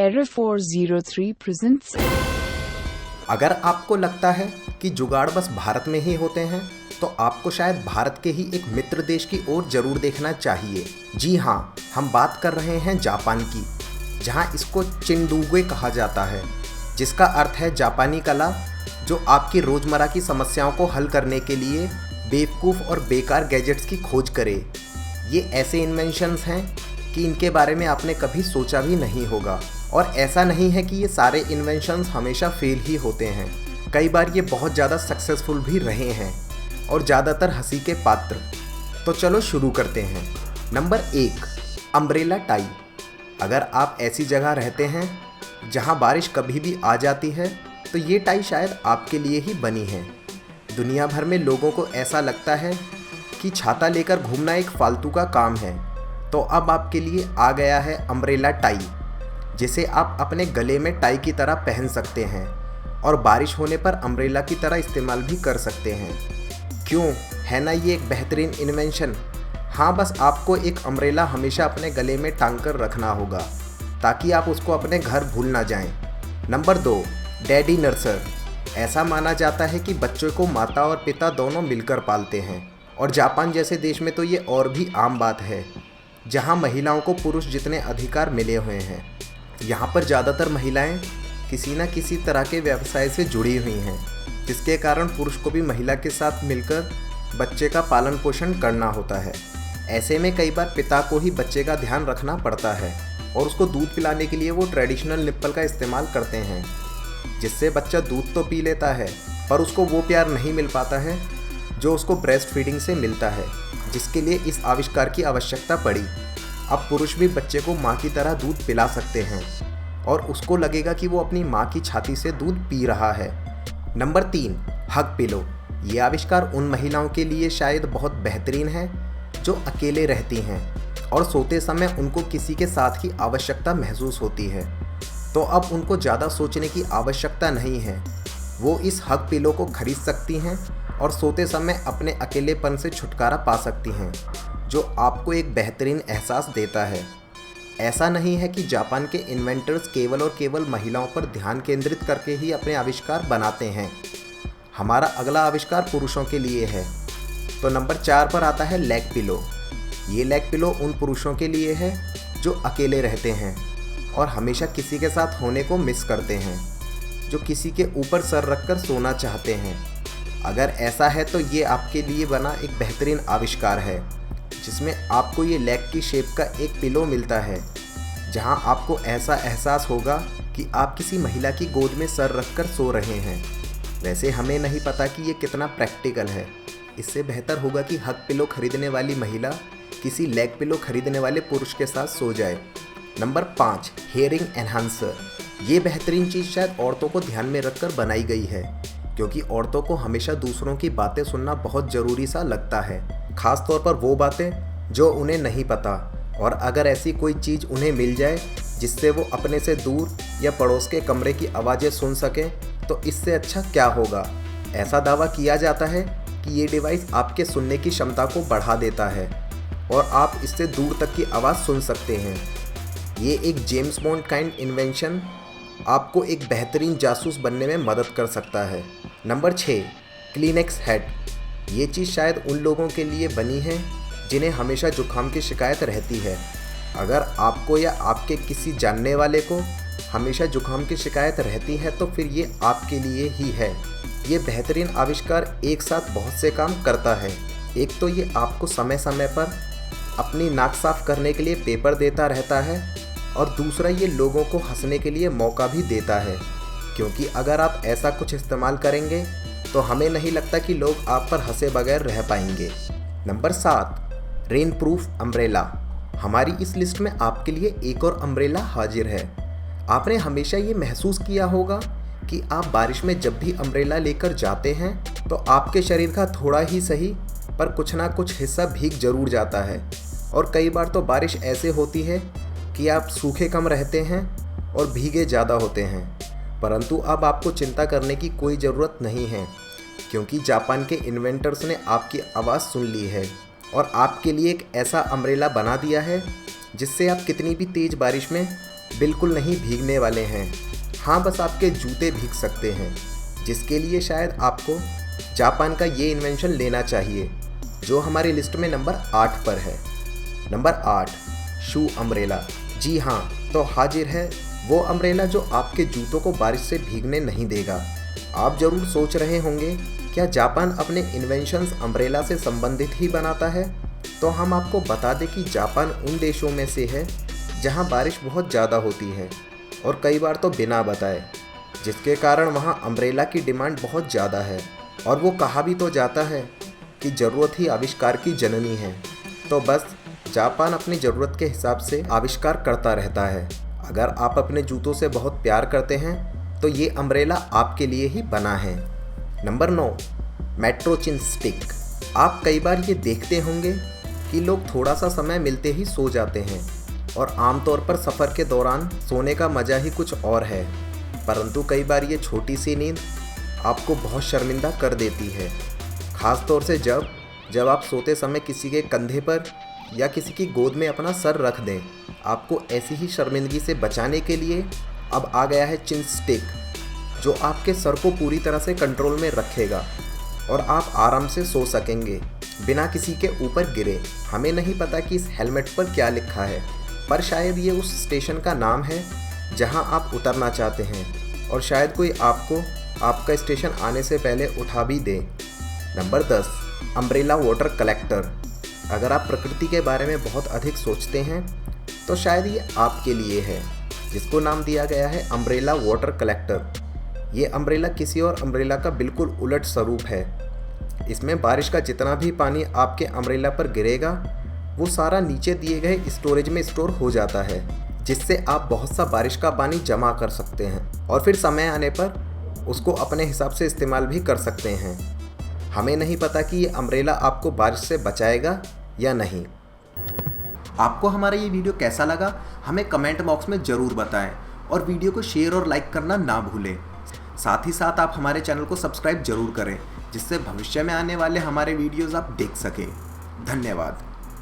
Error 403 presents. अगर आपको लगता है कि जुगाड़ बस भारत में ही होते हैं तो आपको शायद भारत के ही एक मित्र देश की ओर जरूर देखना चाहिए। जी हाँ, हम बात कर रहे हैं जापान की, जहाँ इसको चिंडुगे कहा जाता है, जिसका अर्थ है जापानी कला, जो आपकी रोज़मर्रा की समस्याओं को हल करने के लिए बेवकूफ़ और बेकार गैजेट्स की खोज करे। ये ऐसे इन्वेंशंस हैं कि इनके बारे में आपने कभी सोचा भी नहीं होगा। और ऐसा नहीं है कि ये सारे इन्वेंशंस हमेशा फेल ही होते हैं, कई बार ये बहुत ज़्यादा सक्सेसफुल भी रहे हैं और ज़्यादातर हंसी के पात्र। तो चलो शुरू करते हैं। Number 1, umbrella tie. अगर आप ऐसी जगह रहते हैं जहां बारिश कभी भी आ जाती है तो ये टाई शायद आपके लिए ही बनी है। दुनिया भर में लोगों को ऐसा लगता है कि छाता लेकर घूमना एक फालतू का काम है, तो अब आपके लिए आ गया है अम्ब्रेला टाई, जिसे आप अपने गले में टाई की तरह पहन सकते हैं और बारिश होने पर अम्ब्रेला की तरह इस्तेमाल भी कर सकते हैं। क्यों है ना ये एक बेहतरीन इन्वेंशन? हाँ, बस आपको एक अम्ब्रेला हमेशा अपने गले में टांग कर रखना होगा ताकि आप उसको अपने घर भूल ना जाएं। Number 2, daddy nurser. ऐसा माना जाता है कि बच्चों को माता और पिता दोनों मिलकर पालते हैं, और जापान जैसे देश में तो ये और भी आम बात है, जहाँ महिलाओं को पुरुष जितने अधिकार मिले हुए हैं। यहाँ पर ज़्यादातर महिलाएं किसी न किसी तरह के व्यवसाय से जुड़ी हुई हैं, जिसके कारण पुरुष को भी महिला के साथ मिलकर बच्चे का पालन पोषण करना होता है। ऐसे में कई बार पिता को ही बच्चे का ध्यान रखना पड़ता है और उसको दूध पिलाने के लिए वो ट्रेडिशनल निप्पल का इस्तेमाल करते हैं, जिससे बच्चा दूध तो पी लेता है पर उसको वो प्यार नहीं मिल पाता है जो उसको ब्रेस्ट फीडिंग से मिलता है, जिसके लिए इस आविष्कार की आवश्यकता पड़ी। अब पुरुष भी बच्चे को माँ की तरह दूध पिला सकते हैं और उसको लगेगा कि वो अपनी माँ की छाती से दूध पी रहा है। नंबर 3, हग पिलो। ये आविष्कार उन महिलाओं के लिए शायद बहुत बेहतरीन है जो अकेले रहती हैं और सोते समय उनको किसी के साथ की आवश्यकता महसूस होती है, तो अब उनको ज़्यादा सोचने की आवश्यकता नहीं है। वो इस हग पिलो को खरीद सकती हैं और सोते समय अपने अकेलेपन से छुटकारा पा सकती हैं, जो आपको एक बेहतरीन एहसास देता है। ऐसा नहीं है कि जापान के इन्वेंटर्स केवल और केवल महिलाओं पर ध्यान केंद्रित करके ही अपने आविष्कार बनाते हैं। हमारा अगला आविष्कार पुरुषों के लिए है। तो नंबर 4 पर आता है लेग पिलो। ये लेग पिलो उन पुरुषों के लिए है जो अकेले रहते हैं और हमेशा किसी के साथ होने को मिस करते हैं, जो किसी के ऊपर सर रखकर सोना चाहते हैं। अगर ऐसा है तो ये आपके लिए बना एक बेहतरीन आविष्कार है, जिसमें आपको ये लेग की शेप का एक पिलो मिलता है, जहां आपको ऐसा एहसास होगा कि आप किसी महिला की गोद में सर रखकर सो रहे हैं। वैसे हमें नहीं पता कि ये कितना प्रैक्टिकल है। इससे बेहतर होगा कि हग पिलो खरीदने वाली महिला किसी लेग पिलो खरीदने वाले पुरुष के साथ सो जाए। Number 5, hearing enhancer. ये बेहतरीन चीज़ शायद औरतों को ध्यान में रखकर बनाई गई है, क्योंकि औरतों को हमेशा दूसरों की बातें सुनना बहुत ज़रूरी सा लगता है, ख़ास तौर पर वो बातें जो उन्हें नहीं पता। और अगर ऐसी कोई चीज़ उन्हें मिल जाए जिससे वो अपने से दूर या पड़ोस के कमरे की आवाज़ें सुन सकें, तो इससे अच्छा क्या होगा। ऐसा दावा किया जाता है कि ये डिवाइस आपके सुनने की क्षमता को बढ़ा देता है और आप इससे दूर तक की आवाज़ सुन सकते हैं। ये एक जेम्स बॉन्ड काइंड इन्वेंशन आपको एक बेहतरीन जासूस बनने में मदद कर सकता है। Number 6, Kleenex head. ये चीज़ शायद उन लोगों के लिए बनी है जिन्हें हमेशा जुकाम की शिकायत रहती है। अगर आपको या आपके किसी जानने वाले को हमेशा जुकाम की शिकायत रहती है तो फिर ये आपके लिए ही है। ये बेहतरीन आविष्कार एक साथ बहुत से काम करता है। एक तो ये आपको समय समय पर अपनी नाक साफ करने के लिए पेपर देता रहता है, और दूसरा ये लोगों को हंसने के लिए मौका भी देता है, क्योंकि अगर आप ऐसा कुछ इस्तेमाल करेंगे तो हमें नहीं लगता कि लोग आप पर हंसे बगैर रह पाएंगे। Number 7, rain proof umbrella. हमारी इस लिस्ट में आपके लिए एक और अम्ब्रेला हाजिर है। आपने हमेशा ये महसूस किया होगा कि आप बारिश में जब भी अम्ब्रेला लेकर जाते हैं तो आपके शरीर का थोड़ा ही सही पर कुछ ना कुछ हिस्सा भीग जरूर जाता है, और कई बार तो बारिश ऐसे होती है कि आप सूखे कम रहते हैं और भीगे ज़्यादा होते हैं। परंतु अब आपको चिंता करने की कोई ज़रूरत नहीं है, क्योंकि जापान के इन्वेंटर्स ने आपकी आवाज़ सुन ली है और आपके लिए एक ऐसा अम्ब्रेला बना दिया है जिससे आप कितनी भी तेज़ बारिश में बिल्कुल नहीं भीगने वाले हैं। हाँ, बस आपके जूते भीग सकते हैं, जिसके लिए शायद आपको जापान का ये इन्वेंशन लेना चाहिए, जो हमारी लिस्ट में नंबर 8 पर है। नंबर 8, शू अम्ब्रेला। जी हाँ, तो हाजिर है वो अम्ब्रेला जो आपके जूतों को बारिश से भीगने नहीं देगा। आप ज़रूर सोच रहे होंगे, क्या जापान अपने इन्वेंशंस अम्ब्रेला से संबंधित ही बनाता है? तो हम आपको बता दें कि जापान उन देशों में से है जहां बारिश बहुत ज़्यादा होती है, और कई बार तो बिना बताए, जिसके कारण वहां अम्ब्रेला की डिमांड बहुत ज़्यादा है। और वो कहा भी तो जाता है कि ज़रूरत ही आविष्कार की जननी है। तो बस जापान अपनी ज़रूरत के हिसाब से आविष्कार करता रहता है। अगर आप अपने जूतों से बहुत प्यार करते हैं तो ये अम्ब्रेला आपके लिए ही बना है। नंबर 9, मेट्रो चिन स्टिक। आप कई बार ये देखते होंगे कि लोग थोड़ा सा समय मिलते ही सो जाते हैं, और आमतौर पर सफ़र के दौरान सोने का मज़ा ही कुछ और है। परंतु कई बार ये छोटी सी नींद आपको बहुत शर्मिंदा कर देती है, ख़ास तौर से जब आप सोते समय किसी के कंधे पर या किसी की गोद में अपना सर रख दें। आपको ऐसी ही शर्मिंदगी से बचाने के लिए अब आ गया है चिन स्टिक, जो आपके सर को पूरी तरह से कंट्रोल में रखेगा और आप आराम से सो सकेंगे बिना किसी के ऊपर गिरे। हमें नहीं पता कि इस हेलमेट पर क्या लिखा है, पर शायद ये उस स्टेशन का नाम है जहां आप उतरना चाहते हैं, और शायद कोई आपको आपका स्टेशन आने से पहले उठा भी दे। Number 10, umbrella water collector. अगर आप प्रकृति के बारे में बहुत अधिक सोचते हैं तो शायद ये आपके लिए है, जिसको नाम दिया गया है अम्ब्रेला वाटर कलेक्टर। ये अम्ब्रेला किसी और अम्ब्रेला का बिल्कुल उलट स्वरूप है। इसमें बारिश का जितना भी पानी आपके अम्ब्रेला पर गिरेगा वो सारा नीचे दिए गए स्टोरेज में स्टोर हो जाता है, जिससे आप बहुत सा बारिश का पानी जमा कर सकते हैं और फिर समय आने पर उसको अपने हिसाब से इस्तेमाल भी कर सकते हैं। हमें नहीं पता कि ये अम्ब्रेला आपको बारिश से बचाएगा या नहीं। आपको हमारा ये वीडियो कैसा लगा हमें कमेंट बॉक्स में ज़रूर बताएं, और वीडियो को शेयर और लाइक करना ना भूलें। साथ ही साथ आप हमारे चैनल को सब्सक्राइब जरूर करें, जिससे भविष्य में आने वाले हमारे वीडियोज़ आप देख सकें। धन्यवाद।